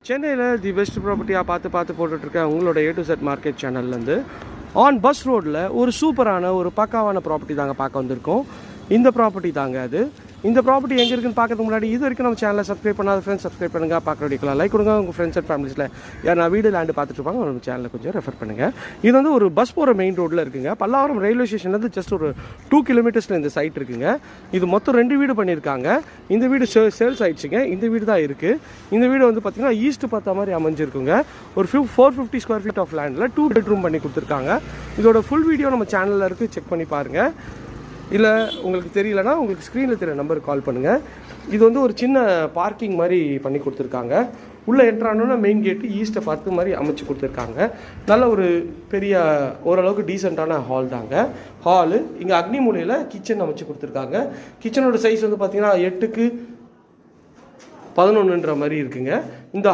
சென்னையில் the best ப்ராப்பர்ட்டியாக பார்த்து போட்டுட்ருக்கேன் உங்களோட A to Z மார்க்கெட் சேனல்லேருந்து ஆன் பஸ் ரோடில் ஒரு சூப்பரான ஒரு பக்காவான ப்ராப்பர்ட்டி தாங்க பார்க்க வந்திருக்கோம். இந்த ப்ராப்பர்ட்டி தாங்க அது. இந்த ப்ராப்பர்ட்டி எங்கே இருக்குன்னு பார்க்கறதுக்கு முன்னாடி இது வரைக்கும் நம்ம சேனலை சப்ஸ்கிரைப் பண்ணாத ஃப்ரெண்ட்ஸ் சப்ஸ்கிரைப் பண்ணுங்கள். பார்க்குற வீடியோக்கலாம் லைக் கொடுங்க. உங்கள் ஃப்ரெண்ட்ஸ் அண்ட் ஃபேமிலிஸில் நான் வீடு லேண்டு பார்த்துட்டு இருப்பாங்க நம்ம சேனலில் கொஞ்சம் ரெஃபர் பண்ணுங்கள். இது வந்து ஒரு பஸ் போகிற மெயின் ரோட்டில் இருக்குங்க. பல்லாவரம் ரயில்வே ஸ்டேஷன்லேருந்து ஜஸ்ட் ஒரு 2 கிலோமீட்டர்ஸில் இந்த சைட் இருக்குங்க. இது மொத்தம் 2 வீடு பண்ணியிருக்காங்க. இந்த வீடு சேல்ஸ் ஆயிடுச்சுங்க. இந்த வீடு தான் இருக்குது. இந்த வீடு வந்து பார்த்திங்கன்னா ஈஸ்ட் பார்த்த மாதிரி அமைஞ்சிருக்குங்க. ஒரு 450 ஸ்கொயர் ஃபீட் ஆஃப் லேண்டில் 2 பெட்ரூம் பண்ணி கொடுத்துருக்காங்க. இதோட ஃபுல் வீடியோ நம்ம சேனலில் இருக்குது, செக் பண்ணி பாருங்கள். இல்லை உங்களுக்கு தெரியலனா உங்களுக்கு ஸ்க்ரீனில் தெரிய நம்பருக்கு கால் பண்ணுங்கள். இது வந்து ஒரு சின்ன பார்க்கிங் மாதிரி பண்ணி கொடுத்துருக்காங்க. உள்ளே என்ட்ரானோன்னா மெயின் கேட்டு ஈஸ்ட்டை பார்த்து மாதிரி அமைச்சு கொடுத்துருக்காங்க. நல்ல ஒரு பெரிய ஓரளவுக்கு டீசெண்டான ஹால் தாங்க. ஹாலு இங்கே அக்னி மூலையில் கிச்சன் அமைச்சு கொடுத்துருக்காங்க. கிச்சனோட சைஸ் வந்து பார்த்திங்கன்னா 8x11 மாதிரி இருக்குங்க. இந்த